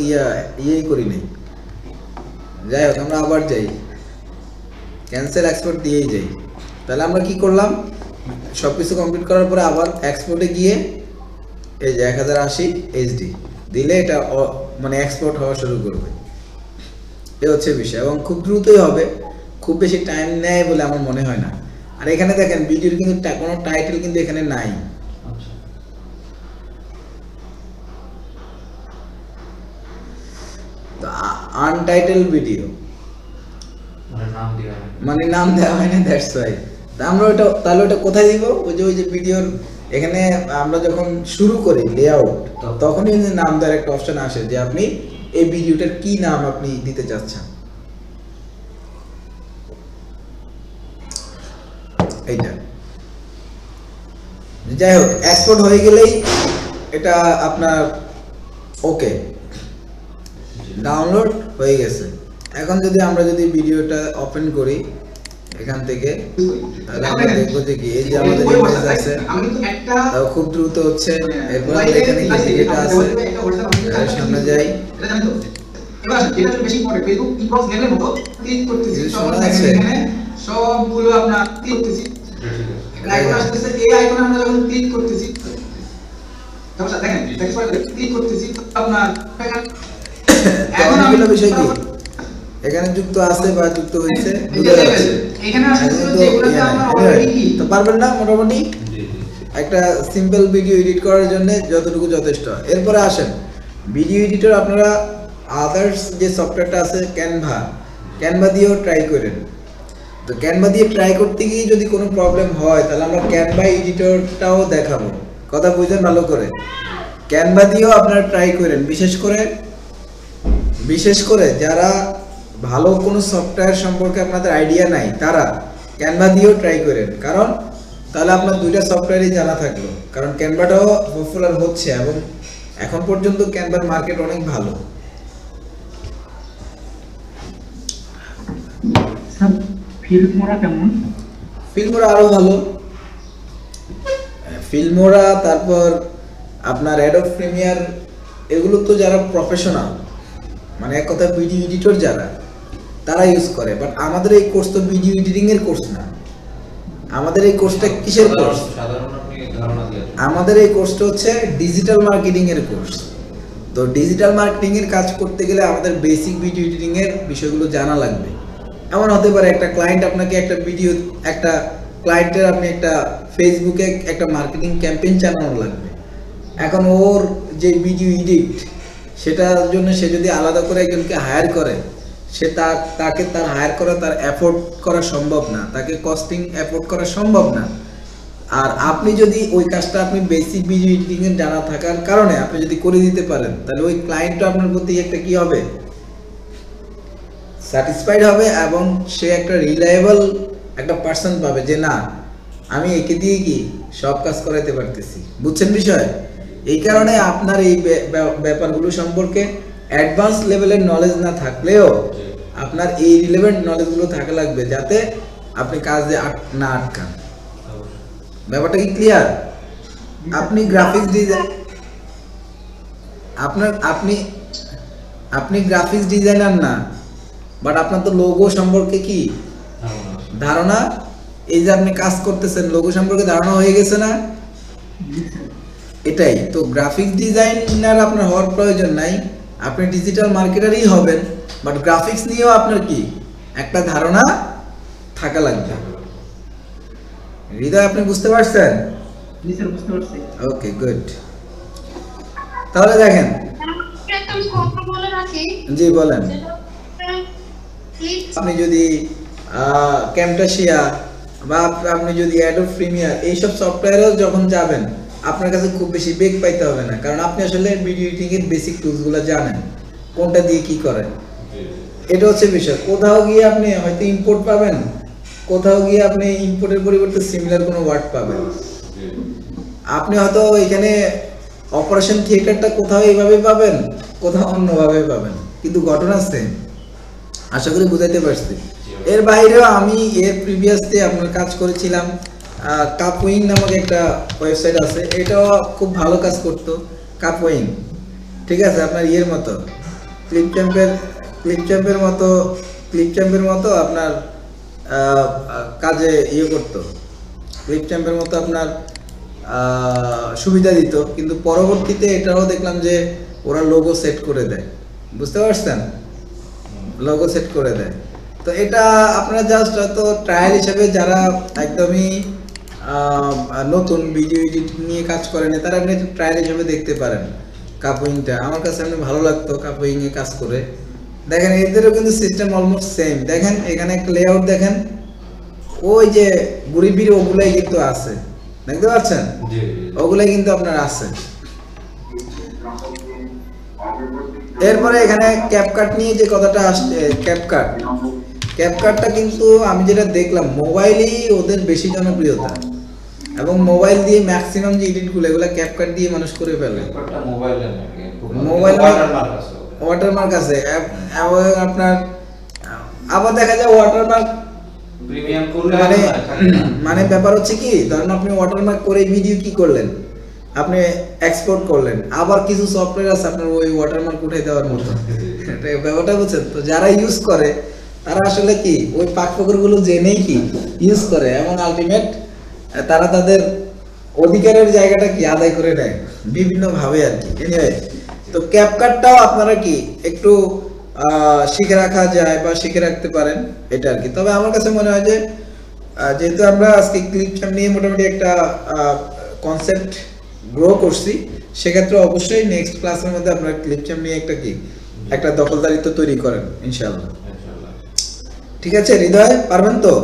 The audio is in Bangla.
ইয়েই করি নাই। যাই হোক আমরা আবার যাই, ক্যান্সেল এক্সপোর্ট দিয়েই যাই। তাহলে আমরা কি করলাম, সব কিছু কমপ্লিট করার পরে আবার এক্সপোর্টে গিয়ে এই যে 1080 এইচডি দিলে এটা মানে এক্সপোর্ট হওয়া শুরু করবে। এ হচ্ছে বিষয়, এবং খুব দ্রুতই হবে, খুব বেশি টাইম নেয় বলে আমার মনে হয় না। আর এখানে দেখেন ভিডিওর কিন্তু কোনো টাইটেল কিন্তু এখানে নাই। তো আনটাইটেল ভিডিও মানে নাম দেওয়া হয়নি, দ্যাটস ওয়াই। তা আমরা ওটা তাহলে ওটা কোথায় দিব? ওই যে ভিডিওর এখানে আমরা যখন শুরু করি লেআউট, তখনই নাম দেওয়ার একটা অপশন আসে যে আপনি এই ভিডিওটার কি নাম আপনি দিতে চাচ্ছেন। এইটা যাই হোক, এক্সপোর্ট হয়ে গেলেই এটা আপনার ওকে, ডাউনলোড হয়ে গেছে। এখন যদি আমরা ভিডিওটা ওপেন করি এখান থেকে, তাহলে আমরা দেখবো যে কি এই যে আমাদের ইমেজ আছে, তাও খুব দ্রুত হচ্ছে। এরপর আমরা এখানে কি যেটা আছে এর সামনে যাই, এবার যেটা বেশি পড়ে ফেসবুক ইনবক্স লেভেলের মতো ক্লিক করতেছি, এখানে সবগুলো আপনার ক্লিক করতেছি, আইকন আসতেছে, এই আইকনে আমরা যখন ক্লিক করতেছি, তাহলে দেখেন টেক্সট বারে ক্লিক করতেছি আপনার এখন আমরা বিষয় কি এখানে যুক্ত আছে বা যুক্ত হয়েছে বুঝা যাচ্ছে। এখানে আসলে যেগুলোতে আমরা অলরেডি কি তো পারবেন না মোটামুটি একটা সিম্পল ভিডিও এডিট করার জন্য যতটুকু যথেষ্ট। এরপরে আসেন ভিডিও এডিটর, আপনারা আদার্স যে সফটওয়্যারটা আছে ক্যানভা দিয়েও ট্রাই করেন। তো ক্যানভা দিয়ে ট্রাই করতে গিয়ে যদি কোনো প্রবলেম হয় তাহলে আমরা ক্যানভা এডিটরটাও দেখাবো, কথা বুঝেন ভালো করে। ক্যানভা দিয়েও আপনারা ট্রাই করেন, বিশেষ করে যারা ভালো কোনো সফটওয়্যার সম্পর্কে আপনাদের আইডিয়া নাই তারা ক্যানভা দিয়েও ট্রাই করেন, কারণ তাহলে আপনার দুইটা সফটওয়্যারই জানা থাকলো। কারণ ক্যানভাটাও পপুলার হচ্ছে এবং এখন পর্যন্ত ক্যানভার মার্কেট অনেক ভালো। ফিল্মোরা কেমন? ফিল্মোরা আরো ভালো, ফিল্মোরা, তারপর আপনার অ্যাডোব প্রিমিয়ার, এগুলো তো যারা প্রফেশনাল মানে এক কথা ভিডিও এডিটর যারা, তারা ইউজ করে। বাট আমাদের এই কোর্স তো ভিডিও এডিটিং এর কোর্স না। আমাদের এই কোর্সটা কিসের কোর্স? আমাদের এই কোর্সটা হচ্ছে ডিজিটাল মার্কেটিং এর কোর্স। তো ডিজিটাল মার্কেটিং এর কাজ করতে গেলে আমাদের বেসিক ভিডিও এডিটিং এর বিষয়গুলো জানা লাগবে। এমন হতে পারে একটা ক্লায়েন্ট আপনাকে একটা ভিডিও, একটা ক্লায়েন্টের আপনি একটা ফেসবুকে একটা মার্কেটিং ক্যাম্পেইন চালানো লাগবে। এখন ওর যে ভিডিও এডিট, সেটার জন্য সে যদি আলাদা করে একজনকে হায়ার করে, সে তাকে তার হায়ার করা তার এফোর্ড করা সম্ভব না, তাকে কস্টিং এফোর্ড করা সম্ভব না। আর আপনি যদি ওই কাজটা আপনি বেসিক ভিডিও এডিটিং এর জানা থাকার কারণে আপনি যদি করে দিতে পারেন, তাহলে ওই ক্লায়েন্টটা আপনার প্রতি একটা কি হবে, স্যাটিসফাইড হবে এবং সে একটা রিলায়েবল একটা পার্সন পাবে যে না আমি একে দিয়ে কি সব কাজ করাইতে পারতেছি। বুঝছেন বিষয়? এই কারণে আপনার এই ব্যাপারগুলো সম্পর্কে অ্যাডভান্স লেভেলের নলেজ না থাকলেও আপনার এই রিলেভেন্ট নলেজগুলো থাকা লাগবে, যাতে আপনি কাজে না আটকান। ব্যাপারটা কি ক্লিয়ার? আপনি গ্রাফিক্স ডিজাইন, আপনি গ্রাফিক্স ডিজাইনার না, বাট আপনার তো লোগো সম্পর্কে কি ধারণা, এই যে আপনি কাজ করতেছেন লোগো সম্পর্কে ধারণা হয়ে গেছে না? এটাই তো, গ্রাফিক্স ডিজাইনার আপনার হওয়ার প্রয়োজন নাই, আপনি ডিজিটাল মার্কেটারই হবেন, বাট গ্রাফিক্স নিয়েও আপনার কি একটা ধারণা থাকা লাগবে। হৃদয় আপনি বুঝতে পারছেন? জি স্যার বুঝতে পারছি। Okay good. তাহলে দেখেন, জি বলেন। আপনি যদি ক্যামটাশিয়া বা আপনি যদি অ্যাডোব প্রিমিয়ার এইসব সফটওয়্যারেও যখন যাবেন, আপনার কাছে খুব বেশি বেগ পাইতে হবে না, কারণ আপনি আসলে ভিডিও এডিটিং এর বেসিক টুলসগুলো জানেন, কোনটা দিয়ে কি করেন। এটা হচ্ছে বিষয়। কোথাও গিয়ে আপনি হয়তো ইম্পোর্ট পাবেন, কোথাও গিয়ে আপনি ইম্পোর্টের পরিবর্তে সিমিলার কোনো ওয়ার্ড পাবেন। আপনি হয়তো এখানে অপারেশন থিয়েটারটা কোথাও এইভাবে পাবেন, কোথাও অন্যভাবে পাবেন, কিন্তু ঘটনা সেম। আশা করি বুঝাইতে পারছি। এর বাইরেও আমি এর প্রিভিয়াসে আপনার কাজ করেছিলাম, কাপউইং নামক একটা ওয়েবসাইট আছে, এটাও খুব ভালো কাজ করতো। কাপউইং ঠিক আছে, আপনার ইয়ের মতো ক্লিপচ্যাম্পের মতো আপনার কাজে ইয়ে করতো, ক্লিপচ্যাম্পের মতো আপনার সুবিধা দিত, কিন্তু পরবর্তীতে এটাও দেখলাম যে ওরা লোগো সেট করে দেয়, বুঝতে পারছেন, লোগো সেট করে দেয়। তো এটা আপনারা জাস্ট হয়তো ট্রায়াল হিসেবে যারা একদমই নতুন ভিডিও এডিটিং নিয়ে কাজ করেন তারা আপনি ট্রায়াল হিসেবে দেখতে পারেন। কাপুইংটা আমার কাছে এমনি ভালো লাগতো, কাপুইং এ কাজ করে। দেখেন এদেরও কিন্তু সিস্টেম অলমোস্ট সেম। দেখেন এখানে একটা লেআউট দেখেন, ওই যে বুড়ি বিড়ি ওগুলাই কিন্তু আছে, দেখতে পাচ্ছেন, ওগুলাই কিন্তু আপনার আছে। এরপরে এখানে ক্যাপকাট নিয়ে যে কথাটা আসছে, ক্যাপকাটটা কিন্তু আমি যেটা দেখলাম মোবাইলেই ওদের বেশি জনপ্রিয়তা, এবং মোবাইল দিয়ে ম্যাক্সিমাম যে এডিটগুলো এগুলো ক্যাপকাট দিয়ে মানুষ করে ফেলে। মোবাইল ওয়াটারমার্ক আছে, এবং আপনার আবার দেখা যায় ওয়াটারমার্ক প্রিমিয়াম করলে মানে ব্যাপার হচ্ছে কি, ধরেন আপনি ওয়াটারমার্ক করে ভিডিও কি করলেন, আপনি এক্সপোর্ট করলেন, আবার কিছু সফটওয়্যার আছে আপনার ওই ওয়াটারমার্ক উঠাই দেওয়ার মতো, ব্যাপারটা বুঝছেন তো। যারা ইউজ করে তারা আসলে কি ওই পাকপকরগুলো জেনেই কি ইউজ করে, এবং আলটিমেট তারা তাদের অধিকারের জায়গাটা কি আদায় করে নেয় বিভিন্ন ভাবে আর কি। এনিওয়ে, তো ক্যাপকাটটাও আপনারা কি একটু শিখে রাখা যায় বা শিখে রাখতে পারেন এটা আর কি। তবে আমার কাছে মনে হয় যে যেহেতু আমরা আজকে ক্লিপচ্যাম্প নিয়ে মোটামুটি একটা কনসেপ্ট গ্রো করছি, সেক্ষেত্রে অবশ্যই নেক্সট ক্লাসের মধ্যে আপনারা ক্লিপচ্যাম্প নিয়ে একটা দখলদারিত্ব তৈরি করেন ইনশাআল্লাহ। ঠিক আছে হৃদয়, পারবেন তো?